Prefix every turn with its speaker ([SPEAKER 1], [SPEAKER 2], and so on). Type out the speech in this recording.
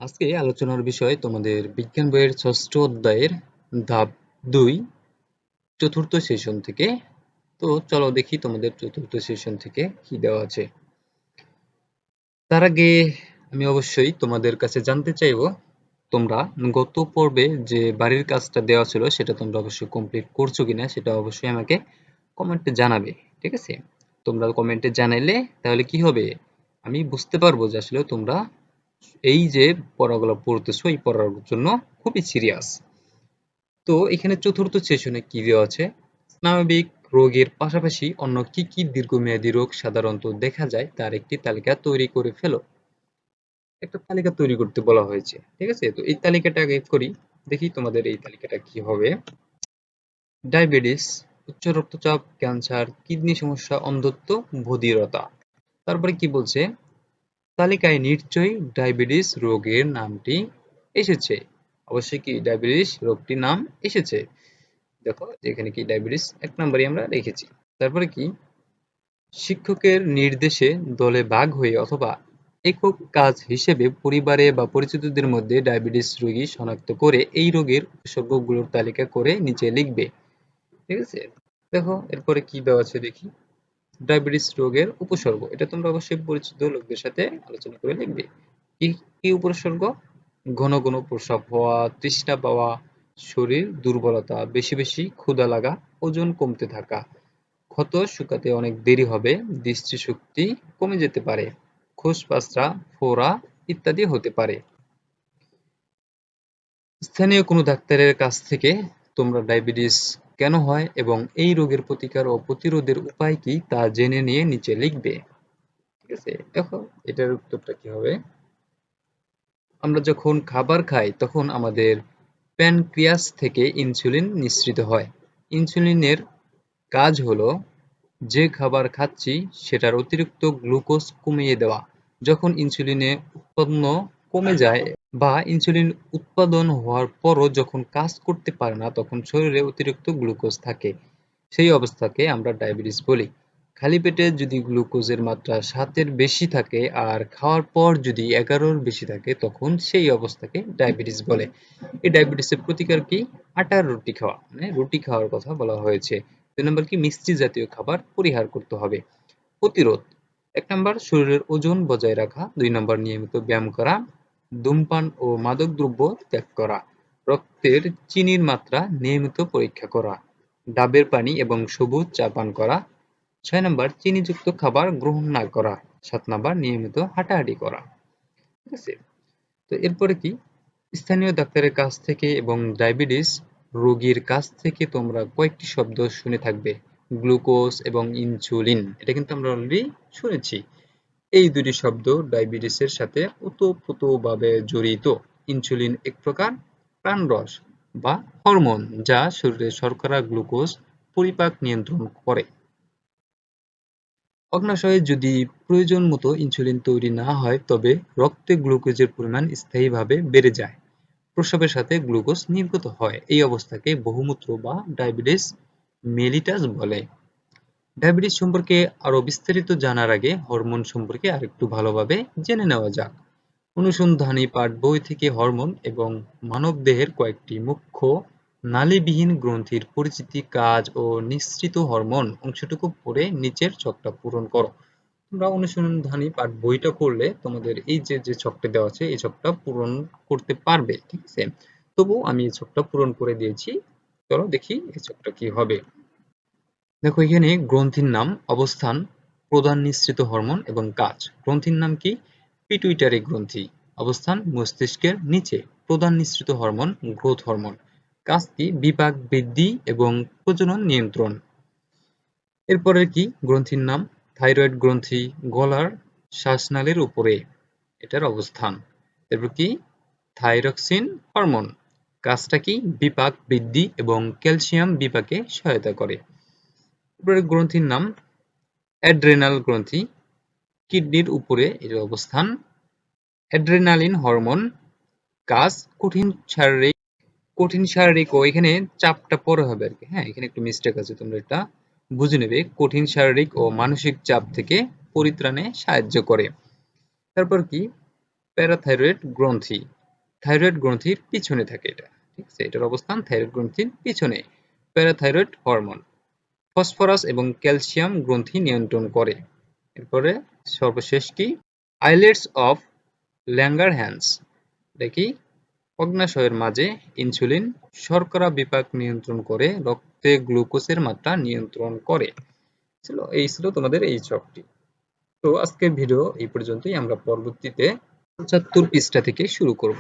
[SPEAKER 1] আজকে আলোচনার বিষয় তোমাদের বিজ্ঞান বইয়ের ষষ্ঠ অধ্যায়ের ধাপ ২ চতুর্থ সেশন থেকে। তো চলো দেখি তোমাদের চতুর্থ সেশন থেকে কি দেওয়া আছে। তার আগে আমি অবশ্যই তোমাদের কাছে জানতে চাইবো তোমরা গত পর্বে যে বাড়ির কাজটা দেওয়া ছিল সেটা তোমরা অবশ্যই কমপ্লিট করছো কিনা সেটা অবশ্যই আমাকে কমেন্টে জানাবে। ঠিক আছে, তোমরা কমেন্টে জানাইলে তাহলে কি হবে, আমি বুঝতে পারবো যে আসলে তোমরা এই যে পড়াগুলো পড়তেছো এই পড়ার জন্য খুবই সিরিয়াস। তো এখানে চতুর্থ সেশনে কি দেওয়া আছে, স্নায়বিক রোগের পাশাপাশি অন্য কি কি দীর্ঘমেয়াদী রোগ সাধারণত দেখা যায় তার একটি তালিকা তৈরি করে ফেলো। একটা তালিকা তৈরি করতে বলা হয়েছে। ঠিক আছে, তো এই তালিকাটা আগে করি, দেখি তোমাদের এই তালিকাটা কি হবে। ডায়াবেটিস, উচ্চ রক্তচাপ, ক্যান্সার, কিডনি সমস্যা, অন্ধত্ব, বধিরতা। তারপরে কি বলছে, তালিকায় নিশ্চয়ই ডায়াবেটিস রোগের নামটি এসেছে। অবশ্যই কি ডায়াবেটিস রোগটির নাম এসেছে। দেখো এখানে কি ডায়াবেটিস ১ নম্বরে আমরা রেখেছি। তারপরে কি, শিক্ষকের নির্দেশে দলে ভাগ হয়ে অথবা একক কাজ হিসেবে পরিবারে বা পরিচিতদের মধ্যে ডায়াবেটিস রোগী শনাক্ত করে এই রোগের উপসর্গগুলোর তালিকা করে নিচে লিখবে। ঠিক আছে, দেখো এরপরে কি দেওয়া আছে দেখি। ডায়াবেটিস রোগের উপসর্গ, এটা তোমরা অবশ্যই পরিচিত লোকদের সাথে আলোচনা করে লিখবে। কি কি উপসর্গ, ঘন ঘন প্রস্রাব হওয়া, তৃষ্ণা পাওয়া, শরীর দুর্বলতা, বেশি বেশি ক্ষুধা লাগা, ওজন কমতে থাকা, ক্ষত শুকাতে অনেক দেরি হবে, দৃষ্টিশক্তি কমে যেতে পারে, খোসপাসরা, ফোড়া ইত্যাদি হতে পারে। স্থানীয় কোনো ডাক্তারের কাছ থেকে তোমরা ডায়াবেটিস কেন হয় এবং এই রোগের প্রতিকার ও প্রতিরোধের উপায় কি তা জেনে নিয়ে নিচে লিখবে। ঠিক আছে, দেখো এটার উত্তরটা কি হবে। আমরা যখন খাবার খাই তখন আমাদের প্যানক্রিয়াস থেকে ইনসুলিন নিঃসৃত হয়। ইনসুলিনের কাজ হলো যে খাবার খাচ্ছি সেটার অতিরিক্ত গ্লুকোজ কমিয়ে দেওয়া। যখন ইনসুলিনের উৎপন্ন কমে যায় বা ইনসুলিন উৎপাদন হওয়ার পরও যখন কাজ করতে পারে না তখন শরীরে অতিরিক্ত গ্লুকোজ থাকে। সেই অবস্থাকে আমরা ডায়াবেটিস বলি। খালি পেটে যদি গ্লুকোজের মাত্রা ৭ এর বেশি থাকে আর খাওয়ার পর যদি ১১ এর বেশি থাকে তখন সেই অবস্থাকে ডায়াবেটিস বলে। এই ডায়াবেটিসের প্রতিকার কি, আটার রুটি খাওয়া, মানে রুটি খাওয়ার কথা বলা হয়েছে। ২ নম্বর কি, মিষ্টি জাতীয় খাবার পরিহার করতে হবে। প্রতিরোধ, ১ নম্বর শরীরের ওজন বজায় রাখা, ২ নম্বর নিয়মিত ব্যায়াম করা, ধূমপান ও মাদকদ্রব্য ত্যাগ করা, রক্তের চিনির মাত্রা নিয়মিত পরীক্ষা করা, ডাবের পানি এবং সবুজ চা পান করা, ৬ নম্বর চিনিযুক্ত খাবার গ্রহণ না করা, ৭ নম্বর নিয়মিত হাঁটাহাঁটি করা। ঠিক আছে, তো এরপরে কি, স্থানীয় ডাক্তারের কাছ থেকে এবং ডায়াবেটিস রোগীর কাছ থেকে তোমরা কয়েকটি শব্দ শুনে থাকবে, গ্লুকোজ এবং ইনসুলিন, এটা কিন্তু আমরা অলরেডি শুনেছি। এই দুটি শব্দ ডায়াবেটিসের সাথে ওতপ্রোতভাবে জড়িত। ইনসুলিন এক প্রকার প্রাণরস বা হরমোন যা শরীরে শর্করা গ্লুকোজ পরিপাক নিয়ন্ত্রণ করে। অগ্ন্যাশয়ে যদি প্রয়োজন মতো ইনসুলিন তৈরি না হয় তবে রক্তে গ্লুকোজের পরিমাণ স্থায়ীভাবে বেড়ে যায়। প্রস্রাবের সাথে গ্লুকোজ নির্গত হয়। এই অবস্থাকে বহুমূত্র বা ডায়াবেটিস মেলিটাস বলে। ডায়াবেটিস সম্পর্কে আরো বিস্তারিত জানার আগে হরমোন সম্পর্কে আরেকটু ভালোভাবে জেনে নেওয়া যাক। অনুসন্ধানী পাঠ বই থেকে হরমোন এবং মানবদেহের কয়েকটি মুখ্য নালীবিহীন গ্রন্থির পরিচিতি, কাজ ও নিঃসৃত হরমোন অংশটুকু পড়ে নিচের ছকটা পূরণ করো। তোমরা অনুসন্ধানী পাঠ বইটা পড়লে তোমাদের এই যে ছকটা দেওয়া আছে এই ছকটা পূরণ করতে পারবে। ঠিক আছে, তবু আমি এই ছকটা পূরণ করে দিয়েছি। চলো দেখি এই ছকটা কি হবে। দেখো এখানে গ্রন্থির নাম, অবস্থান, প্রধান নিঃসৃত হরমোন এবং কাজ। গ্রন্থির নাম কি, পিটুইটারি গ্রন্থি। অবস্থান মস্তিষ্কের নিচে। প্রধান নিঃসৃত হরমোন গ্রোথ হরমোন। কাজ কি, বিপাক বৃদ্ধি এবং প্রজনন নিয়ন্ত্রণ। এরপরের কি, গ্রন্থির নাম থাইরয়েড গ্রন্থি, গলার শ্বাসনালীর উপরে এটার অবস্থান। এরপর কি, থাইরক্সিন হরমোন। কাজটা কি, বিপাক বৃদ্ধি এবং ক্যালসিয়াম বিপাকে সহায়তা করে। এরপরে গ্রন্থির নাম অ্যাড্রেনাল গ্রন্থি, কিডনির উপরে এর অবস্থান। Adrenaline hormone. কাজ, কঠিন শারীরিক ও এখানে চাপটা পরে হবে আর কি, হ্যাঁ এখানে একটু মিস্টেক আছে, তোমরা এটা বুঝে নেবে। কঠিন শারীরিক ও মানসিক চাপ থেকে পরিত্রাণে সাহায্য করে। তারপর কি, প্যারাথাইরয়েড গ্রন্থি। থাইরয়েড গ্রন্থির পিছনে থাকে এটা, ঠিক আছে? এটার অবস্থান থাইরয়েড গ্রন্থির পিছনে। প্যারাথাইরয়েড হরমোন ফসফরাস এবং ক্যালসিয়াম গ্রন্থি নিয়ন্ত্রণ করে। এরপরে সর্বশেষ কি? আইলেটস অফ ল্যাঙ্গারহ্যান্স, দেখি অগ্ন্যাশয়ের মাঝে ইনসুলিন শর্করা বিপাক নিয়ন্ত্রণ করে, রক্তে গ্লুকোজের মাত্রা নিয়ন্ত্রণ করে। এই ছিল তোমাদের এই ছকটি। তো আজকের ভিডিও এই পর্যন্তই। আমরা পরবর্তীতে ৭৫ পৃষ্ঠা থেকে শুরু করব।